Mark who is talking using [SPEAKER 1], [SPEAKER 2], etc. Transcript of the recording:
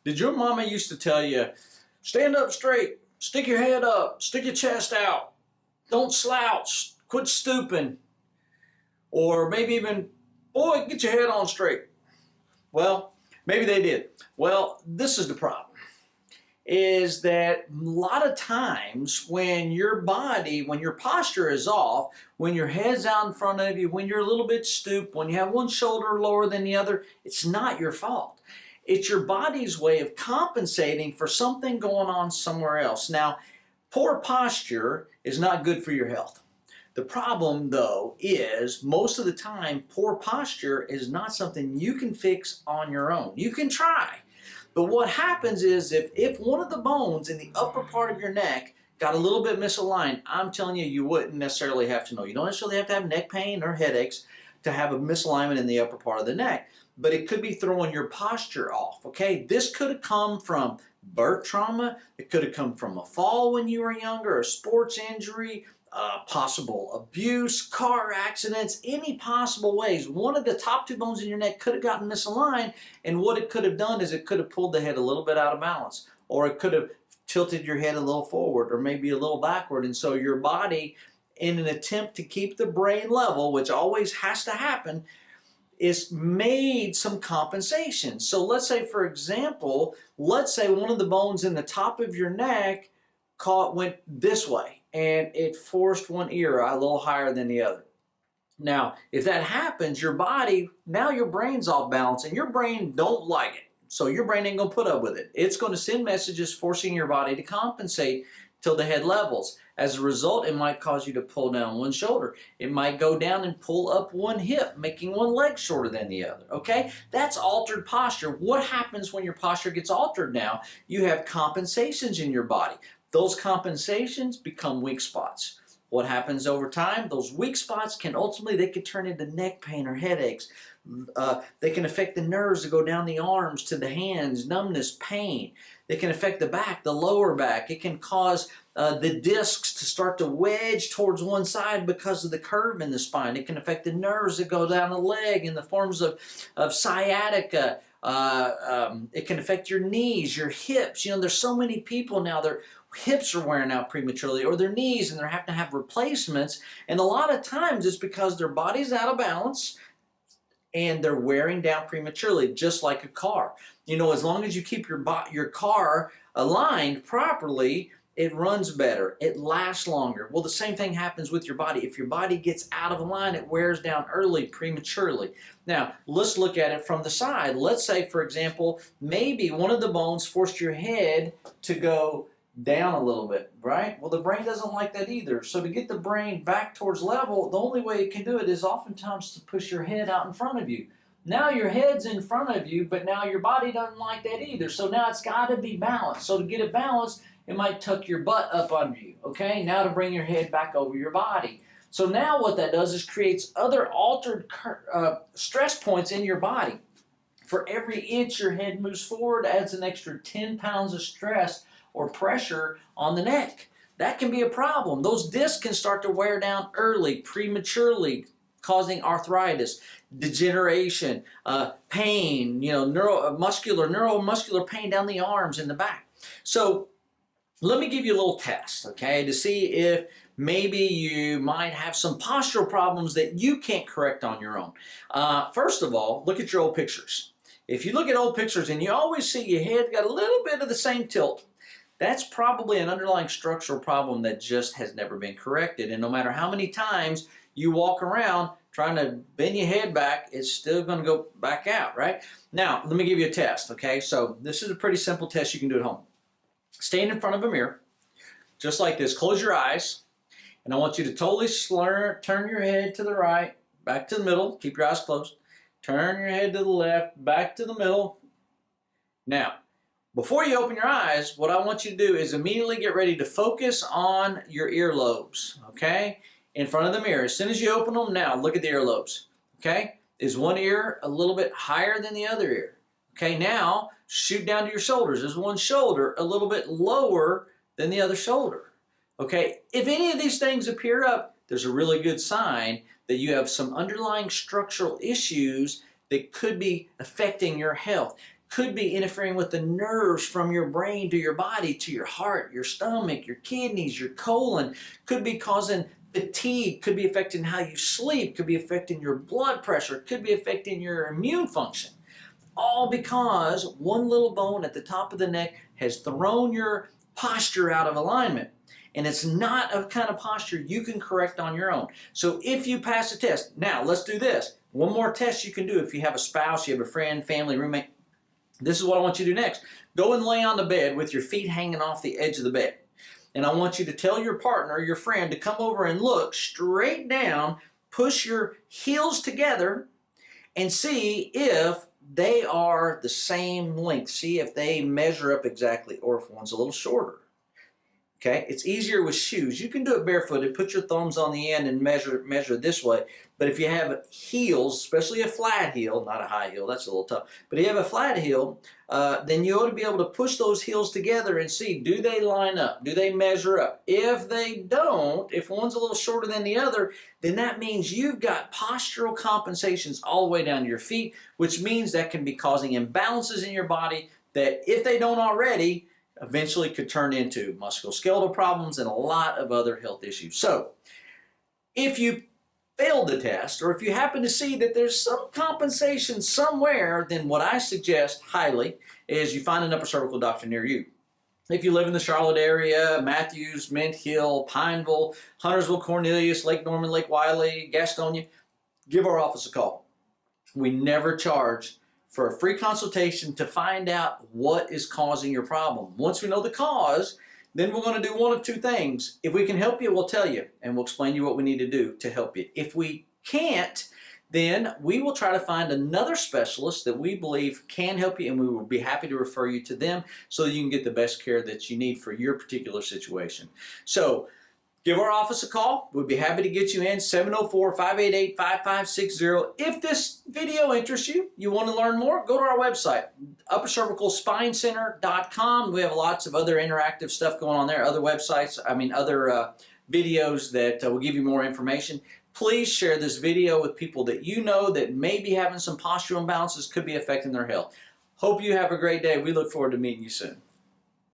[SPEAKER 1] Did your mama used to tell you, stand up straight, stick your head up, stick your chest out, don't slouch, quit stooping, or maybe even, boy, get your head on straight? Well, maybe they did. Well, this is the problem, is that a lot of times when your body, when your posture is off, when your head's out in front of you, when you're a little bit stooped, when you have one shoulder lower than the other, it's not your fault. It's your body's way of compensating for something going on somewhere else. Now, poor posture is not good for your health. The problem, though, is most of the time, poor posture is not something you can fix on your own. You can try. But what happens is if one of the bones in the upper part of your neck got a little bit misaligned, I'm telling you, you wouldn't necessarily have to know. You don't necessarily have to have neck pain or headaches to have a misalignment in the upper part of the neck. But it could be throwing your posture off, okay? This could have come from birth trauma. It could have come from a fall when you were younger, a sports injury, possible abuse, car accidents, any possible ways. One of the top two bones in your neck could have gotten misaligned, and what it could have done is it could have pulled the head a little bit out of balance, or it could have tilted your head a little forward or maybe a little backward. And so your body, in an attempt to keep the brain level, which always has to happen, is made some compensation. So let's say, for example, let's say one of the bones in the top of your neck went this way, and it forced one ear a little higher than the other. Now, if that happens, your body, now your brain's off balance, and your brain don't like it. So your brain ain't going to put up with it. It's going to send messages forcing your body to compensate till the head levels. As a result, it might cause you to pull down one shoulder. It might go down and pull up one hip, making one leg shorter than the other, okay? That's altered posture. What happens when your posture gets altered now? You have compensations in your body. Those compensations become weak spots. What happens over time? Those weak spots can ultimately, they can turn into neck pain or headaches. They can affect the nerves that go down the arms to the hands, numbness, pain. They can affect the back, the lower back. It can cause the discs to start to wedge towards one side because of the curve in the spine. It can affect the nerves that go down the leg in the forms of sciatica. It can affect your knees, your hips. You know, there's so many people now, their hips are wearing out prematurely, or their knees, and they're having to have replacements. And a lot of times it's because their body's out of balance and they're wearing down prematurely, just like a car. You know, as long as you keep your car aligned properly, it runs better, it lasts longer. Well, the same thing happens with your body. If your body gets out of line, it wears down early, prematurely. Now, let's look at it from the side. Let's say, for example, maybe one of the bones forced your head to go down a little bit, right? Well, the brain doesn't like that either. So to get the brain back towards level, the only way it can do it is oftentimes to push your head out in front of you. Now your head's in front of you, but now your body doesn't like that either. So now it's got to be balanced. So to get it balanced, it might tuck your butt up under you, okay? Now to bring your head back over your body. So now what that does is creates other altered stress points in your body. For every inch your head moves forward, adds an extra 10 pounds of stress or pressure on the neck. That can be a problem. Those discs can start to wear down early, prematurely, causing arthritis, degeneration, pain, you know, neuromuscular pain down the arms and the back. So let me give you a little test, okay, to see if maybe you might have some postural problems that you can't correct on your own. First of all, look at your old pictures. If you look at old pictures and you always see your head got a little bit of the same tilt, that's probably an underlying structural problem that just has never been corrected. And no matter how many times you walk around trying to bend your head back, it's still going to go back out, right? Now, let me give you a test, okay? So this is a pretty simple test you can do at home. Stand in front of a mirror, just like this. Close your eyes, and I want you to totally turn your head to the right, back to the middle. Keep your eyes closed. Turn your head to the left, back to the middle. Now, before you open your eyes, what I want you to do is immediately get ready to focus on your earlobes, okay? In front of the mirror. As soon as you open them, now look at the earlobes, okay? Is one ear a little bit higher than the other ear? Okay, now shoot down to your shoulders. Is one shoulder a little bit lower than the other shoulder? Okay, if any of these things appear up, there's a really good sign that you have some underlying structural issues that could be affecting your health. could be interfering with the nerves from your brain to your body, to your heart, your stomach, your kidneys, your colon. Could be causing fatigue, could be affecting how you sleep, could be affecting your blood pressure, could be affecting your immune function. All because one little bone at the top of the neck has thrown your posture out of alignment. And it's not a kind of posture you can correct on your own. So if you pass the test, now let's do this. One more test you can do if you have a spouse, you have a friend, family, roommate. This is what I want you to do next. Go and lay on the bed with your feet hanging off the edge of the bed. And I want you to tell your partner, your friend, to come over and look straight down, push your heels together, and see if they are the same length. See if they measure up exactly, or if one's a little shorter. Okay, it's easier with shoes. You can do it barefooted. Put your thumbs on the end and measure this way. But if you have heels, especially a flat heel, not a high heel, that's a little tough. But if you have a flat heel, then you ought to be able to push those heels together and see, do they line up? Do they measure up? If they don't, if one's a little shorter than the other, then that means you've got postural compensations all the way down to your feet, which means that can be causing imbalances in your body that, if they don't already, eventually could turn into musculoskeletal problems and a lot of other health issues. So, if you failed the test, or if you happen to see that there's some compensation somewhere, then what I suggest highly is you find an upper cervical doctor near you. If you live in the Charlotte area, Matthews, Mint Hill, Pineville, Huntersville, Cornelius, Lake Norman, Lake Wiley, Gastonia, give our office a call. We never charge for a free consultation to find out what is causing your problem. Once we know the cause, then we're going to do one of two things. If we can help you, we'll tell you, and we'll explain to you what we need to do to help you. If we can't, then we will try to find another specialist that we believe can help you, and we will be happy to refer you to them so that you can get the best care that you need for your particular situation. So, give our office a call. We'd be happy to get you in, 704-588-5560. If this video interests you, you want to learn more, go to our website, uppercervicalspinecenter.com. We have lots of other interactive stuff going on there, other websites, other videos that will give you more information. Please share this video with people that you know that may be having some postural imbalances, could be affecting their health. Hope you have a great day. We look forward to meeting you soon.